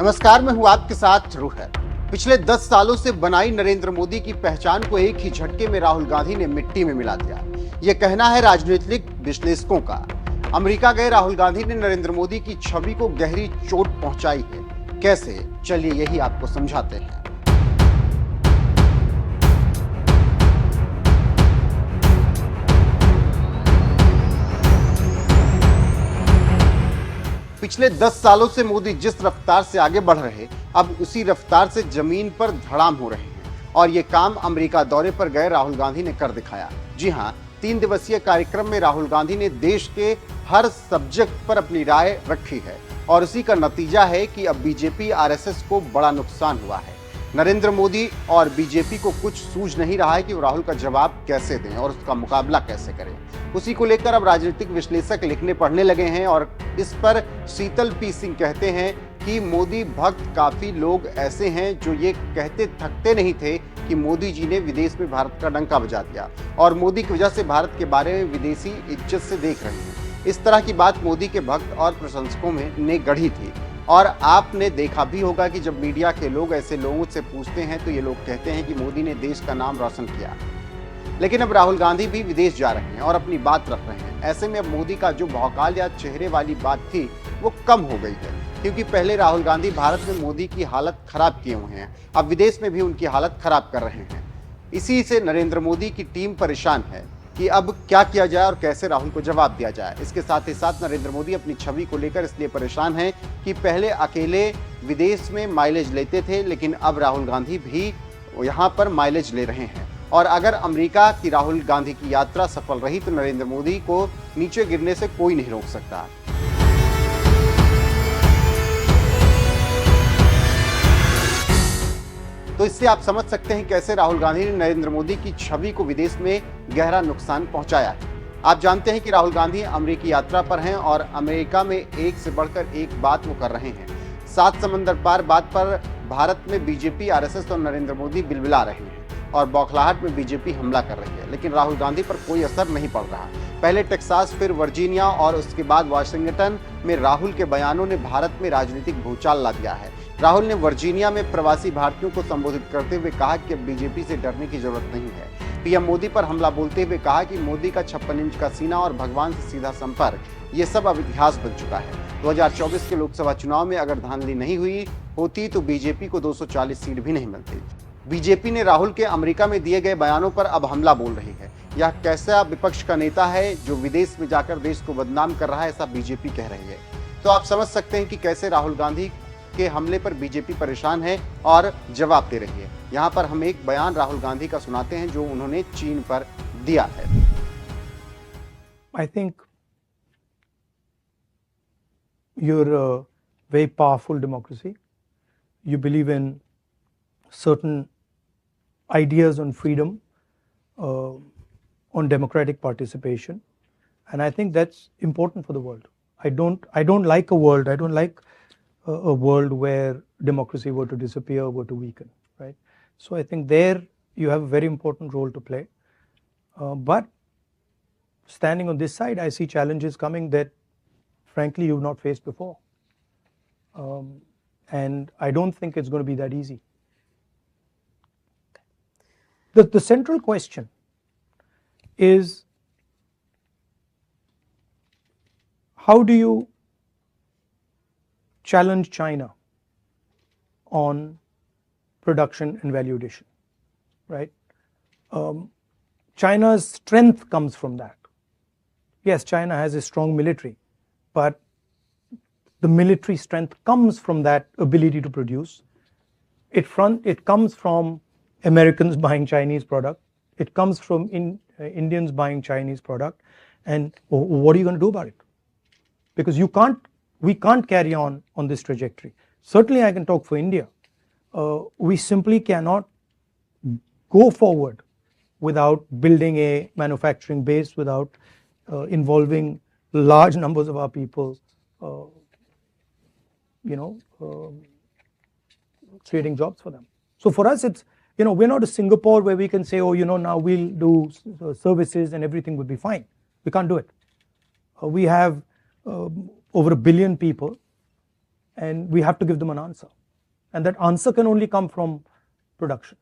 नमस्कार, मैं हूं आपके साथ रूहर। पिछले 10 सालों से बनाई नरेंद्र मोदी की पहचान को एक ही झटके में राहुल गांधी ने मिट्टी में मिला दिया। यह कहना है राजनीतिक विश्लेषकों का। अमेरिका गए राहुल गांधी ने नरेंद्र मोदी की छवि को गहरी चोट पहुंचाई है। कैसे? चलिए यही आपको समझाते हैं। पिछले 10 सालों से मोदी जिस रफ्तार से आगे बढ़ रहे, अब उसी रफ्तार से जमीन पर धड़ाम हो रहे हैं। और ये काम अमेरिका दौरे पर गए राहुल गांधी ने कर दिखाया। जी हां, 3 दिवसीय कार्यक्रम में राहुल गांधी ने देश के हर सब्जेक्ट पर अपनी राय रखी है और उसी का नतीजा है कि अब बीजेपी आरएसएस को बड़ा नुकसान हुआ है। नरेंद्र मोदी और बीजेपी को कुछ सूझ नहीं रहा है कि वो राहुल का जवाब कैसे दें और उसका मुकाबला कैसे करें। उसी को लेकर अब राजनीतिक विश्लेषक लिखने पढ़ने लगे हैं और इस पर शीतल पी सिंह कहते हैं कि मोदी भक्त काफी लोग ऐसे हैं जो ये कहते थकते नहीं थे कि मोदी जी ने विदेश में भारत का डंका बजा दिया और मोदी की वजह से भारत के बारे में विदेशी इज्जत से देख रहे हैं। इस तरह की बात मोदी के भक्त और प्रशंसकों ने गढ़ी थी। और आपने देखा भी होगा कि जब मीडिया के लोग ऐसे लोगों से पूछते हैं तो ये लोग कहते हैं कि मोदी ने देश का नाम रोशन किया। लेकिन अब राहुल गांधी भी विदेश जा रहे हैं और अपनी बात रख रहे हैं। ऐसे में अब मोदी का जो भौकाल या चेहरे वाली बात थी वो कम हो गई है, क्योंकि पहले राहुल गांधी भारत में मोदी की हालत खराब किए हुए हैं, अब विदेश में भी उनकी हालत खराब कर रहे हैं। इसी से नरेंद्र मोदी की टीम परेशान है कि अब क्या किया जाए और कैसे राहुल को जवाब दिया जाए। इसके साथ ही साथ नरेंद्र मोदी अपनी छवि को लेकर इसलिए परेशान हैं कि पहले अकेले विदेश में माइलेज लेते थे, लेकिन अब राहुल गांधी भी यहाँ पर माइलेज ले रहे हैं। और अगर अमेरिका की राहुल गांधी की यात्रा सफल रही तो नरेंद्र मोदी को नीचे गिरने से कोई नहीं रोक सकता। तो इससे आप समझ सकते हैं कैसे राहुल गांधी ने नरेंद्र मोदी की छवि को विदेश में गहरा नुकसान पहुंचाया है। आप जानते हैं कि राहुल गांधी अमेरिकी यात्रा पर हैं और अमेरिका में एक से बढ़कर एक बात वो कर रहे हैं। 7 समंदर पार बात पर भारत में बीजेपी, आरएसएस और नरेंद्र मोदी बिलबिला रहे हैं और बौखलाहट में बीजेपी हमला कर रही है, लेकिन राहुल गांधी पर कोई असर नहीं पड़ रहा। पहले टेक्सास, फिर वर्जीनिया और उसके बाद वाशिंगटन में राहुल के बयानों ने भारत में राजनीतिक भूचाल ला दिया है। राहुल ने वर्जीनिया में प्रवासी भारतीयों को संबोधित करते हुए कहा कि अब बीजेपी से डरने की जरूरत नहीं है। पीएम मोदी पर हमला बोलते हुए कहा कि मोदी का 56 इंच का सीना और भगवान से सीधा संपर्क, ये सब अब इतिहास बन चुका है। 2024 के लोकसभा चुनाव में अगर धांधली नहीं हुई होती तो बीजेपी को 240 सीट भी नहीं मिलती। बीजेपी ने राहुल के अमेरिका में दिए गए बयानों पर अब हमला बोल रही है। यह कैसा विपक्ष का नेता है जो विदेश में जाकर देश को बदनाम कर रहा है, ऐसा बीजेपी कह रही है। तो आप समझ सकते हैं कि कैसे राहुल गांधी के हमले पर बीजेपी परेशान है और जवाब दे रही है। यहाँ पर हम एक बयान राहुल गांधी का सुनाते हैं जो उन्होंने चीन पर दिया है। I think you're a very powerful democracy. You believe in certain ideas on freedom, on democratic participation, and I think that's important for the world. I don't like a world. I don't like a world where democracy were to disappear, were to weaken, right? So I think there you have a very important role to play. But standing on this side, I see challenges coming that, frankly, you've not faced before, and I don't think it's going to be that easy. The central question is, how do you challenge China on production and value addition, right? China's strength comes from that. Yes, China has a strong military, but the military strength comes from that ability to produce. It comes from Americans buying Chinese product. It comes from Indians buying Chinese product. And what are you going to do about it? Because we can't carry on this trajectory. Certainly I can talk for India. We simply cannot go forward without building a manufacturing base, without involving large numbers of our people, creating jobs for them. So for us, it's, we're not a Singapore where we can say, now we'll do services and everything will be fine. We can't do it. We have over 1 billion people, and we have to give them an answer. And that answer can only come from production.